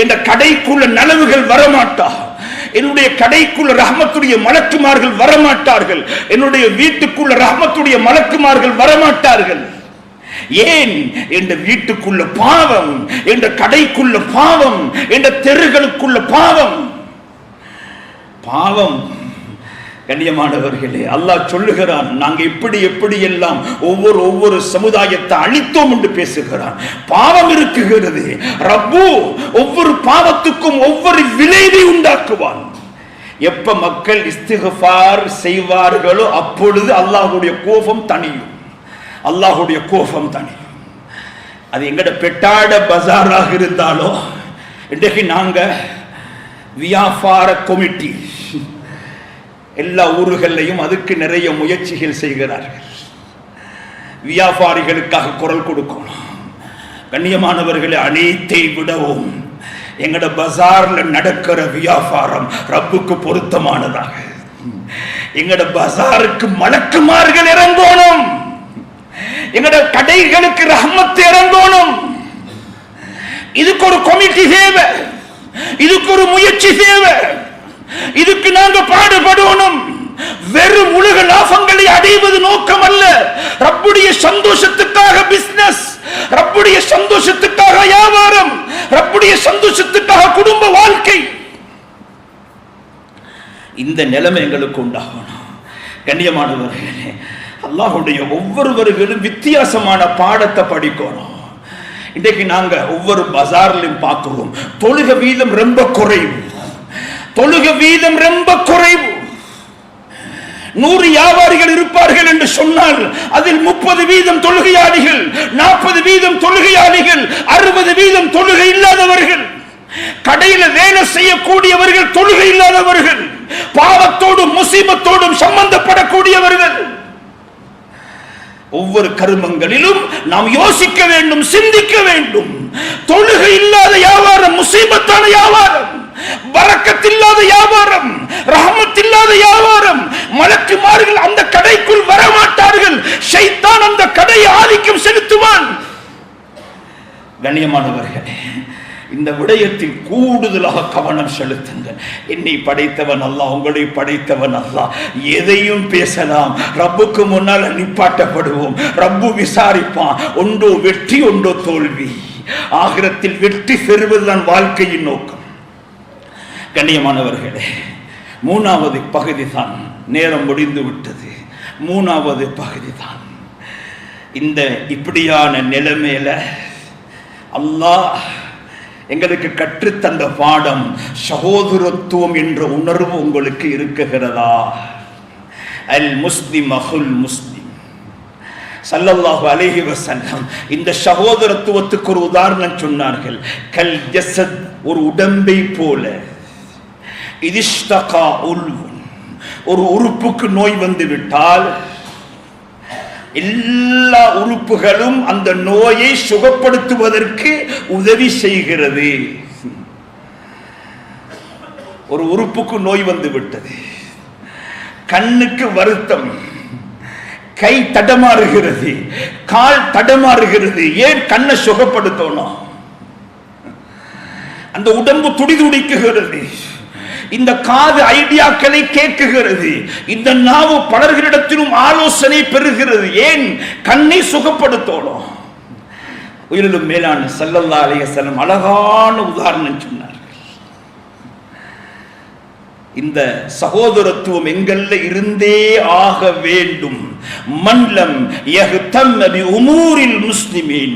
என்ற கடைக்குள்ள நலவுகள் வரமாட்டா, என்னுடைய கடைக்குள்ள ரஹ்மத்துடைய மலக்குமார்கள் வரமாட்டார்கள், என்னுடைய வீட்டுக்குள்ள ரஹ்மத்துடைய மலக்குமார்கள் வரமாட்டார்கள். ஏன்? என்ற வீட்டுக்குள்ள பாவம், என்ற கடைக்குள்ள பாவம், என்ற தெருகளுக்குள்ள பாவம். பாவம் கண்ணியமானவர்களே, அல்லாஹ் சொல்லுகிறான், நாங்க எப்படி எல்லாம் ஒவ்வொரு சமுதாயத்தை அழித்தோம் என்று பேசுகிறான். பாவம் இருக்குகிறது. ரப்பு ஒவ்வொரு பாவத்துக்கும் ஒவ்வொரு விளைவை உண்டாக்குவான். எப்ப மக்கள் இஸ்திக்ஃபார் செய்வார்களோ அப்பொழுது அல்லாஹ்வுடைய கோபம் தணியும். அல்லாஹ்வுடைய கோபம் தணியும். அது எங்கட பெட்டாட பஜாராக இருந்தாலும், இன்றைக்கு நாங்க வியாபார கமிட்டி எல்லா ஊர்களையும் அதுக்கு நிறைய முயற்சிகள் செய்கிறார்கள். வியாபாரிகளுக்காக குரல் கொடுக்கணும். கண்ணியமானவர்களை, அனைத்தை விடவும் எங்கட பஜார்ல நடக்கிற வியாபாரம் ரப்புக்கு பொருத்தமானதாக. எங்கட பஜாருக்கு மலக்குமார்கள் இறங்கணும், எங்கட கடைகளுக்கு ரஹ்மத் இறங்கணும். இதுக்கு ஒரு கமிட்டி தேவை, இதுக்கு ஒரு முயற்சி தேவை, இதுக்கு நாங்க பாடுபடணும். வெறும் உலக லாபங்களை அடைவது நோக்கம் அல்ல. ரப்புடைய சந்தோஷத்துக்காக பிசினஸ், ரப்புடைய சந்தோஷத்துக்காக வியாபாரம், ரப்புடைய சந்தோஷத்துக்காக குடும்ப வாழ்க்கை. இந்த நிலைமை எங்களுக்கு உண்டாகணும். கண்ணியமானவர்களே, அல்லாஹ்வுடைய ஒவ்வொருவர்களும் வித்தியாசமான பாடத்தை படிக்கணும். இன்றைக்கு நாங்க ஒவ்வொரு பஜார்லையும் பார்க்கிறோம், தொழுக வீதம் ரொம்ப குறைவு, தொழுக வீதம் ரொம்ப குறைவு. 100 வியாபாரிகள் இருப்பார்கள் என்று சொன்னால் அதில் 30 வீதம் தொழுகையாளிகள், 40 வீதம் தொழுகையாளிகள், 60 வீதம் தொழுகை இல்லாதவர்கள். கடையில் வேலை செய்யக்கூடியவர்கள் தொழுகை இல்லாதவர்கள், பாவத்தோடும் முசீபத்தோடும் சம்பந்தப்படக்கூடியவர்கள். ஒவ்வொரு கருமங்களிலும் நாம் யோசிக்க வேண்டும், சிந்திக்க வேண்டும். தொழுகை இல்லாத வியாபாரம் முசீபத்தான வியாபாரம், பரக்கத் இல்லாத வியாபாரம், ரஹ்மத் இல்லாத வியாபாரம். மலக்குமார்கள் அந்த கடைக்குள் வரமாட்டார்கள், ஷைத்தான் அந்த கடையை ஆதிக்கம் செலுத்துவான். கண்ணியமானவர்களே, இந்த விடயத்தில் கூடுதலாக கவனம் செலுத்துங்கள். என்னை படைத்தவன் அல்லாஹ், உங்களை படைத்தவன் அல்லாஹ். எதையும் பேசலாம், ரப்புக்கு முன்னால் நிப்பாட்டப்படுவோம். ரப்பு விசாரிப்பான். ஒன்றோ வெற்றி, ஒன்றோ தோல்வி. ஆகிரத்தில் வெற்றி பெறுவதுதான் வாழ்க்கையின் நோக்கம். கண்ணியமானவர்களே, மூணாவது பகுதி தான், நேரம் முடிந்து விட்டது. மூணாவது பகுதி தான். இந்த இப்படியான நிலைமையில அல்லாஹ் எங்களுக்கு கற்றுத்தந்த பாடம் சகோதரத்துவம் என்ற உணர்வு உங்களுக்கு இருக்குகிறதா? அல் முஸ்லிம் அஹுல் முஸ்லிம் ஸல்லல்லாஹு அலைஹி வஸல்லம் இந்த சகோதரத்துவத்துக்கு ஒரு உதாரணம் சொன்னார்கள். கல் ஜஸத், ஒரு உடம்பை போல. இதிஷ்தகா உல்வுன், ஒரு உறுப்புக்கு நோய் வந்து விட்டால் எல்லா உறுப்புகளும் அந்த நோயை சுகப்படுத்துவதற்கு உதவி செய்கிறது. ஒரு உறுப்புக்கு நோய் வந்து விட்டது, கண்ணுக்கு வருத்தம், கை தடமாறுகிறது, கால் தடமாறுகிறது. ஏன்? கண்ணை சுகப்படுத்தணும். அந்த உடம்பு துடிதுடிக்குகிறது, இந்த காது ஐடியாக்களை கேட்குகிறது, இந்த நாவு பலர்களிடத்திலும் ஆலோசனை பெறுகிறது. ஏன்? கண்ணை சுகப்படுத்தணும். உயிரிலும் மேலான ஸல்லல்லாஹு அலைஹி வஸல்லம் அழகான உதாரணம் சொன்னார்கள். இந்த சகோதரத்துவம் எங்கள்ல இருந்தே ஆக வேண்டும். மன்லம் யஹ்தம் பி உமூரில் முஸ்லிமீன்,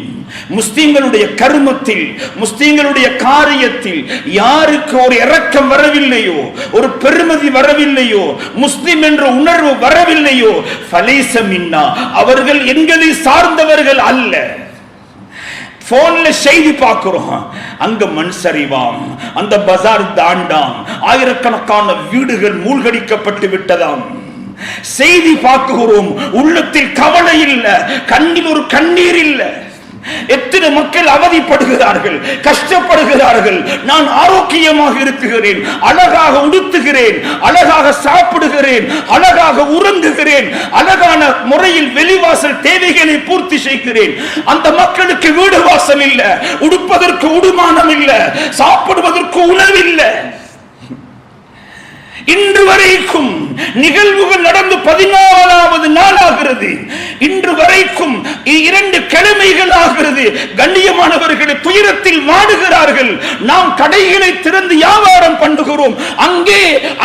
முஸ்லிம்களுடைய கர்மத்தில், முஸ்லிம்களுடைய காரியத்தில் யாருக்கு ஒரு இரக்கம் வரவில்லையோ, ஒரு பெருமதி வரவில்லையோ, முஸ்லிம் என்ற உணர்வு வரவில்லையோ, ஃபலைஸ மின்னா, அவர்கள் எங்களை சார்ந்தவர்கள் அல்ல. போன்ல செய்தி பார்க்கிறோம், அங்க மண் சரிவாம், அந்த பஜார் தாண்டாம், ஆயிரக்கணக்கான வீடுகள் மூழ்கடிக்கப்பட்டு விட்டதாம். செய்தி பார்க்கிறோம், உள்ளத்தில் கவலை இல்லை, கண்ணில் ஒரு கண்ணீர் இல்லை. எத்தனை மக்கள் அவதிப்படுகிறார்கள், கஷ்டப்படுகிறார்கள். நான் ஆரோக்கியமாக இருக்குகிறேன், அழகாக உடுத்துகிறேன், அழகாக சாப்பிடுகிறேன், அழகாக உறங்குகிறேன், அழகான முறையில் வெளிவாசல் தேவைகளை பூர்த்தி செய்கிறேன். அந்த மக்களுக்கு வீடு வாசல் இல்லை, உடுப்பதற்கு உடுமானம் இல்லை, சாப்பிடுவதற்கு உணவில்லை. இன்று வரைக்கும் நிகழ்வுகள் நடந்து 14வது நாள் ஆகிறது. இன்று வரைக்கும் 2 கிழமைகள் ஆகிறது. கண்ணியமானவர்களை துயரத்தில் வாடுகிறார்கள். நாம் கடைகளை திறந்து வியாபாரம் பண்ணுகிறோம்,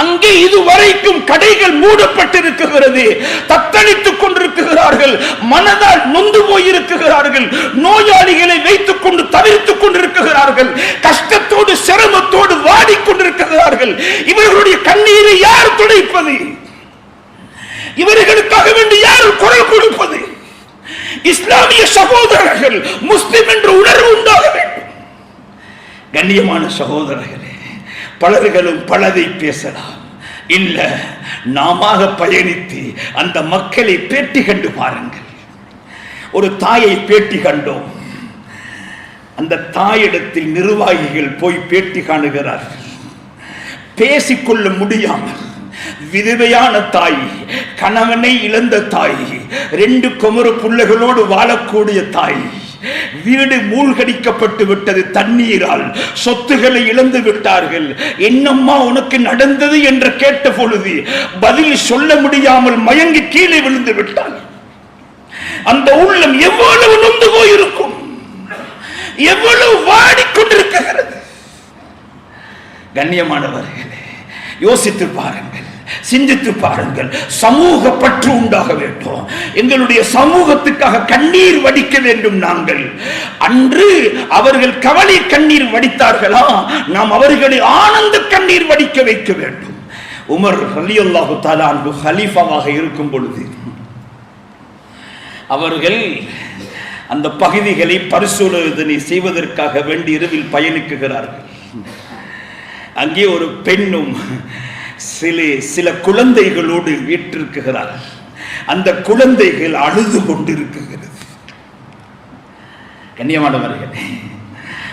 அங்கே இதுவரைக்கும் கடைகள் மூடப்பட்டிருக்கிறது. தத்தளித்துக் கொண்டிருக்கிறார்கள், மனதால் நொந்து போயிருக்கிறார்கள், நோயாளிகளை வைத்துக் கொண்டு தவிர்த்துக் கொண்டிருக்கிறார்கள், கஷ்டத்தோடு சிரமத்தோடு வாடிக்கொண்டிருக்கிறார்கள். இவர்களுடைய கண்ணீரை யார் துடைப்பது? இவர்களுக்காக வேண்டி யார் குரல் கொடுப்பது? இஸ்லாமிய சகோதரர்கள், முஸ்லிம் என்ற உணர்வு உண்டாக வேண்டும். கண்ணியமான சகோதரர்களே, பலர்களும் பலதை பேசலாம். இல்ல, நாம பயணித்து அந்த மக்களை பேட்டி கண்டு பாருங்கள். ஒரு தாயை பேட்டி கண்டோம். அந்த தாயிடத்தில் நிர்வாகிகள் போய் பேட்டி காணுகிறார்கள். பேசிக்கொள்ள முடியாமல் விதவையான தாய், கணவனை இழந்த தாய், 2 குமர பிள்ளைகளோடு வாழக்கூடிய தாய், வீடு மூழ்கடிக்கப்பட்டு விட்டது தண்ணீரால், சொத்துக்களை இழந்து விட்டார்கள். என்னம்மா உனக்கு நடந்தது என்று கேட்ட பொழுது பதில் சொல்ல முடியாமல் மயங்கி கீழே விழுந்து விட்டாள். அந்த உள்ளம் எவ்வளவு நொந்து போயிருக்கும், எவ்வளவு வாடிக்கொண்டிருக்கிறது. கண்ணியமானவர்களே, யோசித்து பாருங்கள், சிந்தித்து பாருங்கள். சமூக பற்று உண்டாக வேண்டும். எங்களுடைய சமூகத்துக்காக கண்ணீர் வடிக்க வேண்டும். நாங்கள் அன்று அவர்கள் கவலை கண்ணீர் வடித்தார்களா, நாம் அவர்களை ஆனந்த கண்ணீர் வடிக்க வைக்க வேண்டும். உமர் ரலியல்லாஹு தஆலா அன்ஹு ஹலீஃபாவாக இருக்கும் பொழுது அவர்கள் அந்த பகுதிகளை பரிசோதனை செய்வதற்காக வேண்டி இரவில் பயணிக்குகிறார்கள். அங்கே ஒரு பெண்ணும் சில குழந்தைகளோடு வீற்றிருக்கிறார். அந்த குழந்தைகள் அழுது கொண்டிருக்கிறது. கண்ணியமானவர்களே,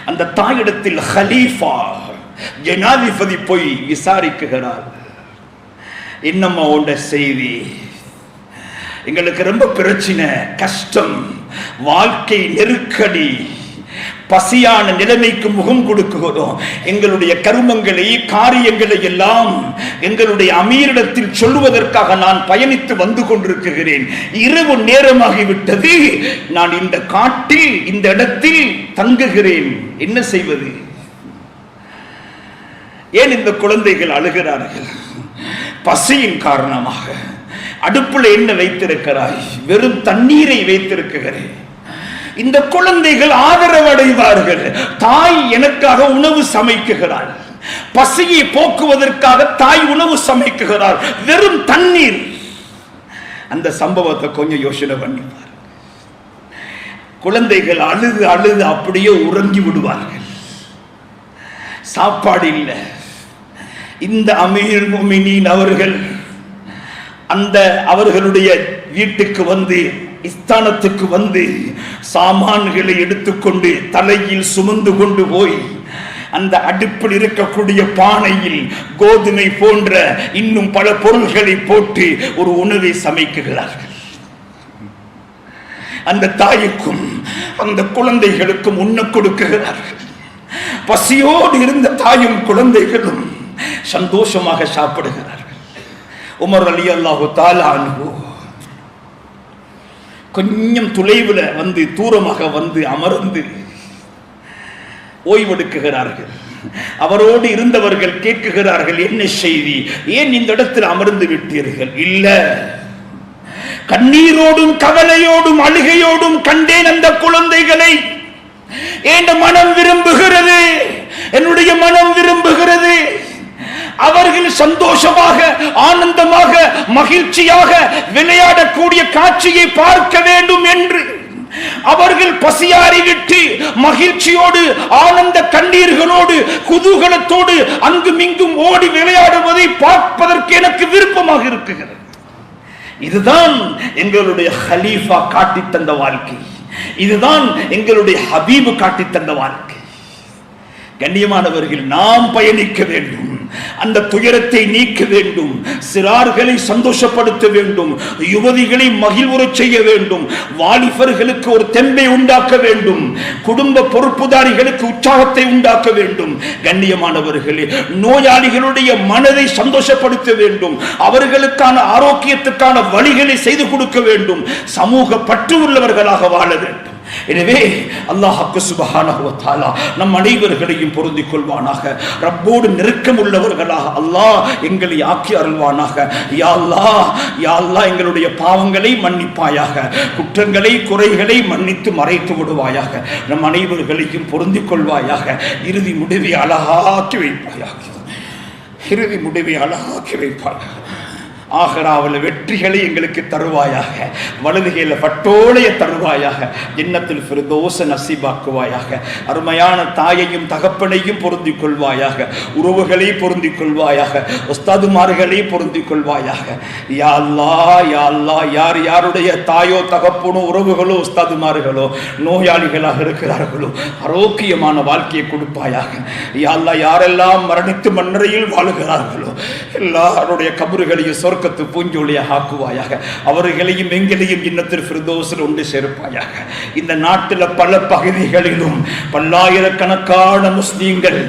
அந்த தாயிடத்தில் ஹலீஃபா ஜனாதிபதி போய் விசாரிக்கிறார். என்னம்மா உண்ட செய்தி? எங்களுக்கு ரொம்ப பிரச்சனை, கஷ்டம், வாழ்க்கை நெருக்கடி, பசியான நிலைமைக்கு முகம் கொடுக்குகிறோம். எங்களுடைய கருமங்களை காரியங்களை எல்லாம் எங்களுடைய அமீரிடத்தில் சொல்லுவதற்காக நான் பயணித்து வந்து கொண்டிருக்கிறேன். இரவு நேரமாகிவிட்டது. நான் இந்த காட்டில் இந்த இடத்தில் தங்குகிறேன். என்ன செய்வது? ஏன் இந்த குழந்தைகள் அழுகிறார்கள்? பசியின் காரணமாக. அடுப்புல என்ன வைத்திருக்கிறாய்? வெறும் தண்ணீரை வைத்திருக்கிறேன். இந்த குழந்தைகள் ஆதரவடைவார்கள். தாய் எனக்காக உணவு சமைக்குகிறாள். பசியை போக்குவதற்காக தாய் உணவு சமைக்குகிறாள். வெறும் தண்ணீர். அந்த சம்பவத்தை கொஞ்சம் யோசனை பண்ணிப்பார். குழந்தைகள் அழுது அழுது அப்படியே உறங்கி விடுவார்கள். சாப்பாடு இல்லை. இந்த அமீர் முஃமினீன் அவர்கள் அந்த அவர்களுடைய வீட்டுக்கு வந்து, ஸ்தானத்துக்கு வந்து சாமான்களை எடுத்துக்கொண்டு தலையில் சுமந்து கொண்டு போய் அந்த அடுப்பில் இருக்கக்கூடிய பானையில் கோதுமை போன்ற இன்னும் பல பொருள்களை போட்டு ஒரு உணவை சமைக்கிறார்கள். அந்த தாய்க்கும் அந்த குழந்தைகளுக்கும் உண்ண கொடுக்கிறார்கள். பசியோடு இருந்த தாயும் குழந்தைகளும் சந்தோஷமாக சாப்பிடுகிறார்கள். உமர் ரலியல்லாஹு தஆலா அன்ஹு கொஞ்சம் தொலைவில் வந்து தூரமாக வந்து அமர்ந்து ஓய்வெடுக்குகிறார்கள். அவரோடு இருந்தவர்கள் கேட்குகிறார்கள், என்ன செய்தி? ஏன் இந்த இடத்தில் அமர்ந்து விட்டீர்கள்? இல்ல, கண்ணீரோடும் கவலையோடும் அழுகையோடும் கண்டேன் அந்த குழந்தைகளை. என் மனம் விரும்புகிறது, என்னுடைய மனம் விரும்புகிறது. அவர்கள் சந்தோஷமாக ஆனந்தமாக மகிழ்ச்சியாக விளையாடக்கூடிய காட்சியை பார்க்க வேண்டும் என்று அவர்கள் பசியாறி விட்டு மகிழ்ச்சியோடு ஆனந்த கண்ணீர்களோடு குதூகலத்தோடு அங்குமிங்கும் ஓடி விளையாடுவதை பார்ப்பதற்கு எனக்கு விருப்பமாக இருக்கிறது. இதுதான் எங்களுடைய ஹலீஃபா காட்டி தந்த வாழ்க்கை. இதுதான் எங்களுடைய ஹபீபு காட்டி தந்த வாழ்க்கை. கண்ணியமானவர்கள், நாம் பயணிக்க வேண்டும். அந்த துயரத்தை நீக்க வேண்டும். சிறார்களை சந்தோஷப்படுத்த வேண்டும். யுவதிகளை மகிழ்வுறச் செய்ய வேண்டும். வாலிபர்களுக்கு ஒரு தெம்பை உண்டாக்க வேண்டும். குடும்ப பொறுப்புதாரிகளுக்கு உற்சாகத்தை உண்டாக்க வேண்டும். கண்ணியமானவர்களே, நோயாளிகளுடைய மனதை சந்தோஷப்படுத்த வேண்டும். அவர்களுக்கான ஆரோக்கியத்துக்கான வழிகளை செய்து கொடுக்க வேண்டும். சமூக பற்று உள்ளவர்களாக வாழ வேண்டும். எனவே அல்லாஹ் சுப்ஹானஹு வ தஆலா நம் அனைவர்களையும் பொருந்திக் கொள்வானாக. ரப்போடு நெருக்கம் உள்ளவர்களாக அல்லாஹ் எங்களை ஆக்கி அருள்வானாக. யா அல்லாஹ், யா அல்லாஹ், எங்களுடைய பாவங்களை மன்னிப்பாயாக. குற்றங்களை குறைகளை மன்னித்து மறைத்து விடுவாயாக. நம் அனைவர்களையும் பொருந்திக் கொள்வாயாக. இறுதி முடிவை அழகாக்கி வைப்பாயாக. இறுதி முடிவை அழகாக்கி வைப்பாயாக. ஆகராவில் வெற்றிகளை எங்களுக்கு தருவாயாக. வலதுகையில் பட்டோலைய தருவாயாக. ஜன்னத்துல் ஃபிர்தௌஸ நசீபாக்குவாயாக. அருமையான தாயையும் தகப்பனையும் பொருந்திக் கொள்வாயாக. உறவுகளை பொருந்திக் கொள்வாயாக. உஸ்தாதுமார்களை பொருந்திக் கொள்வாயாக. யா அல்லாஹ், யா அல்லாஹ், யார் யாருடைய தாயோ தகப்பனோ உறவுகளோ உஸ்தாதுமார்களோ நோயாளிகளாக இருக்கிறார்களோ ஆரோக்கியமான வாழ்க்கையை கொடுப்பாயாக. யா அல்லாஹ், யாரெல்லாம் மரணித்து மண்ணறையில் வாழுகிறார்களோ எல்லாருடைய கபறுகளையும் சொர்க்கத்து பூஞ்சோலியாக ஆக்குவாயாக. அவர்களையும் எங்களையும் ஜன்னத்துல் ஃபிர்தௌஸில் ஒன்று சேர்ப்பாயாக. இந்த நாட்டில் பல பகுதிகளிலும் பல்லாயிரக்கணக்கான முஸ்லீம்கள்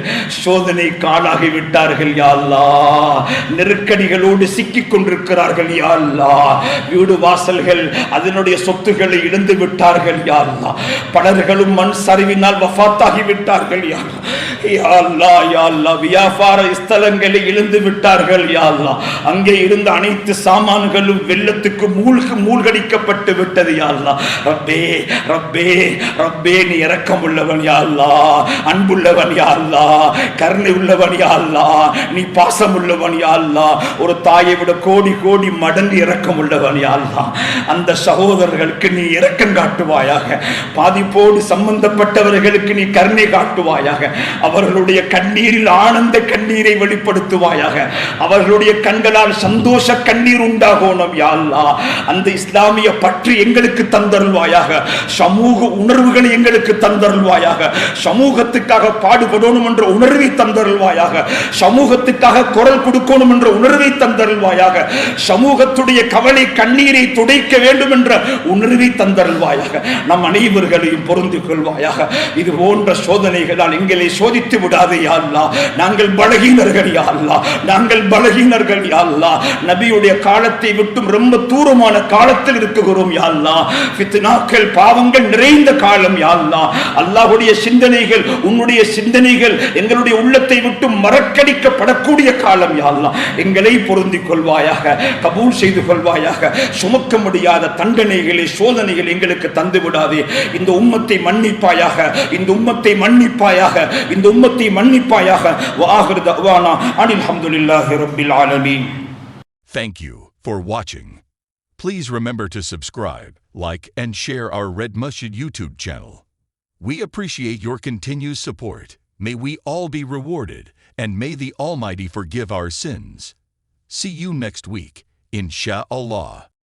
சோதனைக்கு ஆளாகிவிட்டார்கள். யா அல்லாஹ், நெருக்கடிகளோடு சிக்கிக் கொண்டிருக்கிறார்கள். யா அல்லாஹ், வீடு வாசல்கள் அதனுடைய சொத்துக்களை இழந்து விட்டார்கள். யா அல்லாஹ், பலர்களும் மண் சரிவினால் வஃபாத்தாகி விட்டார்கள். யா அல்லாஹ், யா அல்லாஹ், வியாபார ஸ்தலங்களை இழந்து விட்டார்கள். யா அல்லாஹ், அங்கே இருந்த அனைத்து சாமான்களும் வெள்ளத்துக்கு மூழ்கடிக்கப்பட்டு விட்டது. யா அல்லாஹ், ரப்பே ரப்பே ரப்பே, நீ இரக்கம் உள்ளவன். யா அல்லாஹ், அன்புள்ளவன். யா அல்லாஹ், கருணை உள்ளவன். யா அல்லாஹ், நீ பாசம் உள்ளவன். யா அல்லாஹ், ஒரு தாயை விட கோடி கோடி மடங்கு இரக்கம் உள்ளவன். யா அல்லாஹ், அந்த சகோதரர்களுக்கு நீ இரக்கம் காட்டுவாயாக. பாதிப்போடு சம்பந்தப்பட்டவர்களுக்கு நீ கருணை காட்டுவாயாக. அவர்களுடைய கண்ணீரில் ஆனந்த கண்ணீரை வெளிப்படுத்துவாயாக. அவர்களுடைய கண்களால் சந்தோஷ கண்ணீர் உண்டாகணும் யா அல்லாஹ். அந்த இஸ்லாமிய பற்று எங்களுக்கு தந்தருள்வாயாக. சமூக உணர்வுகளை எங்களுக்கு தந்தருள்வாயாக. சமூகத்துக்காக பாடுபடணும் என்ற உணர்வை தந்தருள்வாயாக. சமூகத்துக்காக குரல் கொடுக்கணும் என்ற உணர்வை தந்தருள்வாயாக. சமூகத்துடைய கவலை கண்ணீரை துடைக்க வேண்டும் என்ற உணர்வை தந்தருள்வாயாக. நம் அனைவர்களையும் பொருந்திக் கொள்வாயாக. இது போன்ற சோதனைகளால் எங்களை சோதித்து விடாதே யா அல்லாஹ். நாங்கள் பலகீனர்கள் யா அல்லாஹ். நாங்கள் பலகீனர்கள் யா அல்லாஹ். நபியுடைய காலத்தை விட்டும் ரொம்ப தூரமான காலத்தில் இருக்குகிறோம் யா அல்லாஹ். ஃபித்னாக்கள் பாவங்கள் நிறைந்த காலம் யா அல்லாஹ். அல்லாஹ்வுடைய சிந்தனைகள் உன்னுடைய சிந்தனைகள் எங்களுடைய உள்ளத்தை விட்டு மறக்கடிக்கப்படக்கூடிய காலம் யா அல்லாஹ். எங்களை பொருந்திக் கொள்வாயாக. கபூல் செய்து கொள்வாயாக. சுமக்க முடியாத தண்டனைகளை சோதனைகள் எங்களுக்கு தந்து விடாதே. இந்த உம்மத்தை மன்னிப்பாயாக. இந்த உம்மத்தை மன்னிப்பாயாக. இந்த உம்மத்தை மன்னிப்பாயாக. வஆகிரு தஅவானா அனில் ஹம்துலில்லாஹி ரப்பில் ஆலமீன். Thank you for watching. Please remember to subscribe, like, and share our Red Masjid YouTube channel. We appreciate your continued support. May we all be rewarded, and may the Almighty forgive our sins. See you next week, Insha'Allah.